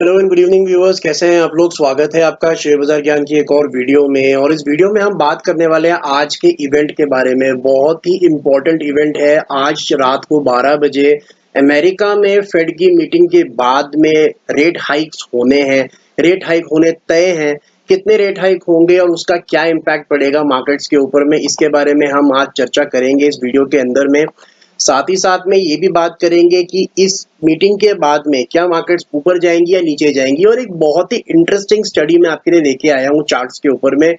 Hello and good evening viewers, कैसे हैं आप लोग। स्वागत है आपका शेयर बाजार ज्ञान की एक और वीडियो में। और इस वीडियो में हम बात करने वाले हैं आज के इवेंट के बारे में। बहुत ही इम्पोर्टेंट इवेंट है। आज रात को 12 बजे अमेरिका में फेड की मीटिंग के बाद में रेट हाइक्स होने हैं। रेट हाइक होने तय हैं। कितने रेट हाइक होंगे और उसका क्या इम्पैक्ट पड़ेगा मार्केट्स के ऊपर में, इसके बारे में हम आज चर्चा करेंगे इस वीडियो के अंदर में। साथ ही साथ में ये भी बात करेंगे कि इस मीटिंग के बाद में क्या मार्केट्स ऊपर जाएंगी या नीचे जाएंगी। और एक बहुत ही इंटरेस्टिंग स्टडी मैं आपके लिए लेके आया हूँ चार्ट्स के ऊपर में,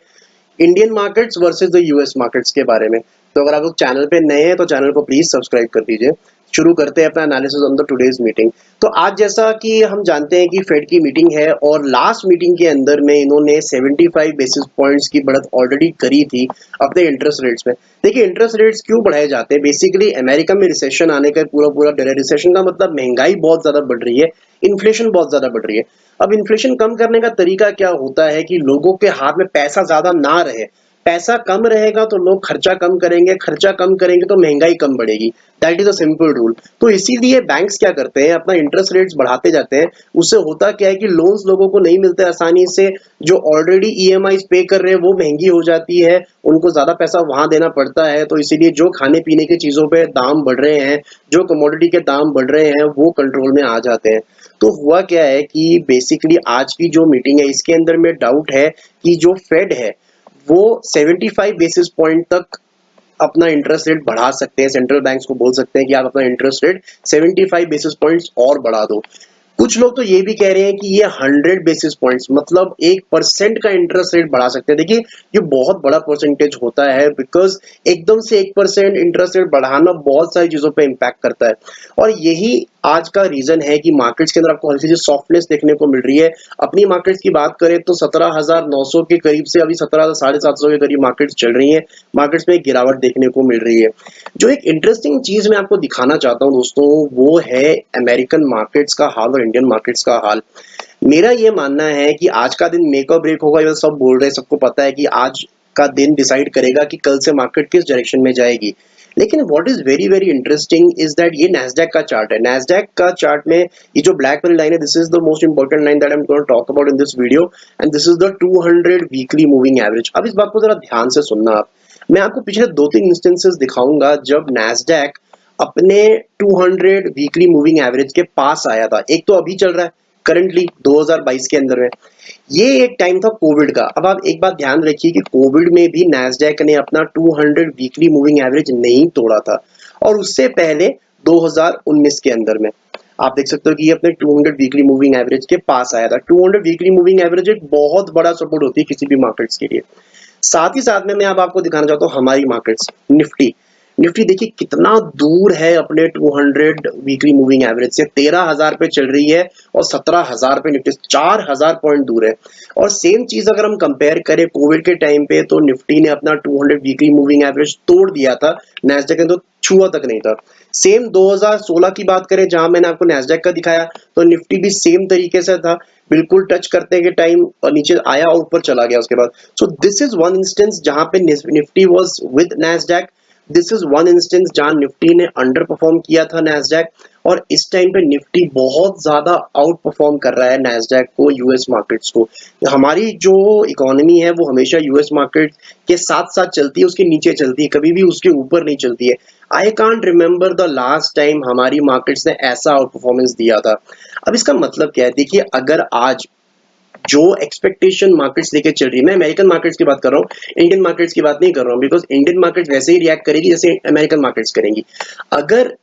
Indian markets versus the US markets के बारे में। तो अगर आप लोग चैनल पे नए हैं तो चैनल को प्लीज सब्सक्राइब कर दीजिए। शुरू करते हैं अपना analysis on the today's meeting. तो आज जैसा कि हम जानते हैं कि फेड की मीटिंग है और लास्ट मीटिंग के अंदर में इन्होंने 75 बेसिस पॉइंट्स की बढ़त ऑलरेडी करी थी अपने इंटरेस्ट रेट्स में। देखिए इंटरेस्ट रेट्स क्यों बढ़ाए जाते हैं, बेसिकली अमेरिका में रिसेशन आने का पूरा पूरा डर है। रिसेशन का मतलब महंगाई बहुत ज्यादा बढ़ रही है, इन्फ्लेशन बहुत ज्यादा बढ़ रही है। अब इन्फ्लेशन कम करने का तरीका क्या होता है कि लोगों के हाथ में पैसा ज्यादा ना रहे। पैसा कम रहेगा तो लोग खर्चा कम करेंगे, खर्चा कम करेंगे तो महंगाई कम बढ़ेगी। That is a simple rule. तो इसीलिए बैंक्स क्या करते हैं, अपना इंटरेस्ट रेट्स बढ़ाते जाते हैं। उससे होता क्या है कि लोन्स लोगों को नहीं मिलते आसानी से। जो ऑलरेडी ईएमआई पे कर रहे हैं वो महंगी हो जाती है, उनको ज्यादा पैसा वहां देना पड़ता है। तो इसीलिए जो खाने पीने की चीजों पे दाम बढ़ रहे हैं, जो कमोडिटी के दाम बढ़ रहे हैं, वो कंट्रोल में आ जाते हैं। तो हुआ क्या है कि बेसिकली आज की जो मीटिंग है इसके अंदर में डाउट है कि जो फेड है वो 75 बेसिस पॉइंट तक अपना इंटरेस्ट रेट बढ़ा सकते हैं। सेंट्रल बैंक्स को बोल सकते हैं कि आप अपना इंटरेस्ट रेट 75 बेसिस पॉइंट्स और बढ़ा दो। कुछ लोग तो ये भी कह रहे हैं कि ये 100 बेसिस पॉइंट्स मतलब 1% का इंटरेस्ट रेट बढ़ा सकते हैं। देखिए ये बहुत बड़ा परसेंटेज होता है, बिकॉज एकदम से 1% इंटरेस्ट रेट बढ़ाना बहुत सारी चीजों पे इम्पैक्ट करता है। और यही आज का रीजन है कि मार्केट्स के अंदर आपको हल्की सी सॉफ्टनेस देखने को मिल रही है। अपनी मार्केट्स की बात करें तो 17,900 के करीब से अभी 17,750 के करीब मार्केट्स चल रही है। मार्केट्स में एक गिरावट देखने को मिल रही है। जो एक इंटरेस्टिंग चीज मैं आपको दिखाना चाहता हूँ दोस्तों, वो है अमेरिकन मार्केट्स का हाल और इंडियन मार्केट्स का हाल। मेरा ये मानना है कि आज का दिन मेक और ब्रेक होगा। ये सब बोल रहे हैं, सबको पता है कि आज का दिन डिसाइड करेगा कि कल से मार्केट किस डायरेक्शन में जाएगी। लेकिन what is very very interesting is that ये नैस्डैक का चार्ट है। नैस्डैक का चार्ट में ये जो ब्लैक वाली लाइन है, this is the most important line that I am going to talk about in this video, and this is the 200 weekly moving average. अब इस बात को जरा ध्यान से सुनना आप। मैं आपको पिछले 2-3 इंस्टेंसेस दिखाऊंगा जब नैस्डैक अपने 200 वीकली मूविंग एवरेज के पास आया था। एक तो अभी चल रहा है करंटली 2022 के अंदर में। ये एक टाइम था कोविड का। अब आप एक बात ध्यान रखिए कि कोविड में भी नैस्डैक ने अपना 200 वीकली मूविंग एवरेज नहीं तोड़ा था। और उससे पहले 2019 के अंदर में आप देख सकते हो कि ये अपने 200 वीकली मूविंग एवरेज के पास आया था। 200 वीकली मूविंग एवरेज एक बहुत बड़ा सपोर्ट होती है किसी भी मार्केट्स के लिए। साथ ही साथ में मैं अब आपको दिखाना चाहता हूँ हमारी मार्केट्स। निफ्टी निफ्टी देखिए कितना दूर है अपने 200 वीकली मूविंग एवरेज से। 13,000 पे चल रही है और 17,000 पे निफ्टी 4,000 पॉइंट दूर है। और सेम चीज अगर हम कंपेयर करें कोविड के टाइम पे, तो निफ्टी ने अपना 200 वीकली मूविंग एवरेज तोड़ दिया था। नैस्डैक ने तो छुआ तक नहीं था। सेम 2016 की बात करें जहां मैंने आपको नैस्डैक का दिखाया, तो निफ्टी भी सेम तरीके से था। बिल्कुल टच करते के टाइम नीचे आया और ऊपर चला गया उसके बाद। सो दिस इज वन इंस्टेंस जहां पे Nifty was with Nasdaq. This is one instance जहां निफ्टी ने अंडर परफॉर्म किया था नैस्डैक। और इस टाइम पे निफ्टी बहुत ज्यादा आउट परफॉर्म कर रहा है नैस्डैक को, यूएस मार्केट्स को। हमारी जो इकोनॉमी है वो हमेशा यूएस मार्केट के साथ साथ चलती है, उसके नीचे चलती है, कभी भी उसके ऊपर नहीं चलती है। I can't remember the last time हमारी मार्केट्स ने ऐसा आउट परफॉर्मेंस दिया था। अब इसका मतलब क्या है, देखिए अगर आज जो एक्सपेक्टेशन मार्केट्स लेके चल रही है, मैं अमेरिकन मार्केट्स की बात कर रहा हूँ, इंडियन मार्केट्स की बात नहीं कर रहा हूँ, बिकॉज इंडियन मार्केट्स वैसे ही रिएक्ट करेगी जैसे अमेरिकन मार्केट्स करेंगी। अगर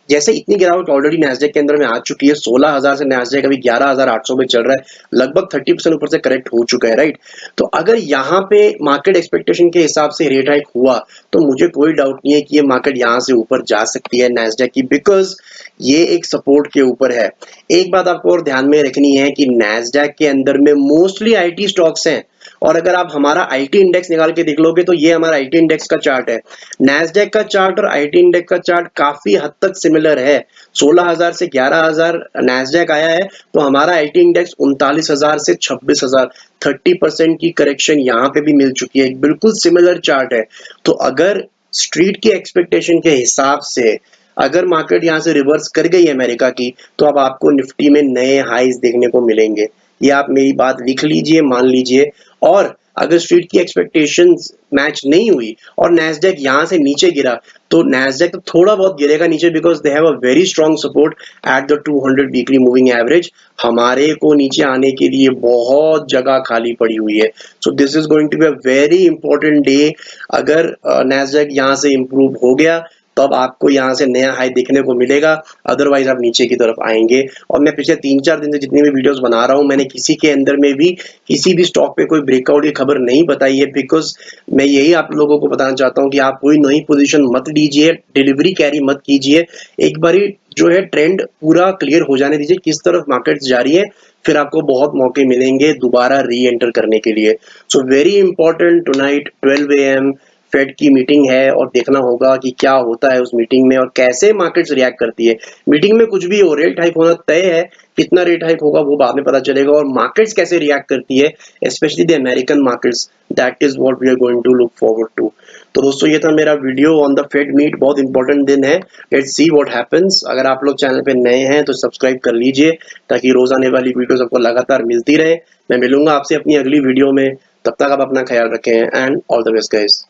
जैसे इतनी गिरावट ऑलरेडी नैस्डैक के अंदर में आ चुकी है, 16,000 से नैस्डैक अभी 11,800 में चल रहा है, लगभग 30% ऊपर से करेक्ट हो चुका है, राइट। तो अगर यहाँ पे मार्केट एक्सपेक्टेशन के हिसाब से रेट हाइक हुआ, तो मुझे कोई डाउट नहीं है कि ये मार्केट यहाँ से ऊपर जा सकती है नैस्डैक की, बिकॉज ये एक सपोर्ट के ऊपर है। एक बात आपको और ध्यान में रखनी है कि नैस्डैक के अंदर में मोस्टली आईटी स्टॉक्स हैं। और अगर आप हमारा आईटी इंडेक्स निकाल के देख लोगे तो ये हमारा आईटी इंडेक्स का चार्ट है। नैस्डैक का चार्ट और आईटी इंडेक्स का चार्ट काफी हद तक सिमिलर है। 16,000 से 11,000 नैस्डैक आया है, तो हमारा आईटी इंडेक्स 39,000 से 26,000, 30% की करेक्शन यहाँ पे भी मिल चुकी है। बिल्कुल सिमिलर चार्ट है। तो अगर स्ट्रीट की एक्सपेक्टेशन के हिसाब से अगर मार्केट यहाँ से रिवर्स कर गई अमेरिका की, तो अब आपको निफ्टी में नए हाईज देखने को मिलेंगे। ये आप मेरी बात लिख लीजिए, मान लीजिए। और अगर स्ट्रीट की एक्सपेक्टेशंस मैच नहीं हुई और नैस्डैक यहाँ से नीचे गिरा, तो नैस्डैक तो थोड़ा बहुत गिरेगा नीचे, because they have a very strong support at the 200 weekly moving average. हमारे को नीचे आने के लिए बहुत जगह खाली पड़ी हुई है। So this is going to be a very important day. अगर नैस्डैक यहाँ से इंप्रूव हो गया, तब आपको यहाँ से नया हाई देखने को मिलेगा, अदरवाइज आप नीचे की तरफ आएंगे। और मैं पिछले 3-4 दिन से जितनी भी वीडियोस बना रहा हूँ, मैंने किसी के अंदर में भी किसी भी स्टॉक पे कोई ब्रेकआउट की खबर नहीं बताई है, बिकॉज मैं यही आप लोगों को बताना चाहता हूँ कि आप कोई नई पोजीशन मत लीजिए, डिलीवरी कैरी मत कीजिए। एक बारी जो है ट्रेंड पूरा क्लियर हो जाने दीजिए, किस तरफ मार्केट जा रही है, फिर आपको बहुत मौके मिलेंगे दोबारा री एंटर करने के लिए। So very important, tonight 12 AM Fed की मीटिंग है और देखना होगा कि क्या होता है उस मीटिंग में और कैसे मार्केट्स रिएक्ट करती है। मीटिंग में कुछ भी हो, रेट हाइक होना तय है, कितना रेट हाइक होगा वो बाद में पता चलेगा, और मार्केट्स कैसे रिएक्ट करती है, specially the American markets, that is what we are going to look forward to. तो दोस्तों, ये था मेरा video on the Fed meet. बहुत इंपॉर्टेंट दिन है, लेट्स सी व्हाट हैपेंस। अगर आप लोग चैनल पे नए हैं तो सब्सक्राइब कर लीजिए, ताकि रोज आने वाली वीडियोस आपको लगातार मिलती रहे। मैं मिलूंगा आपसे अपनी अगली वीडियो में, तब तक आप अपना ख्याल रखें and all the best guys.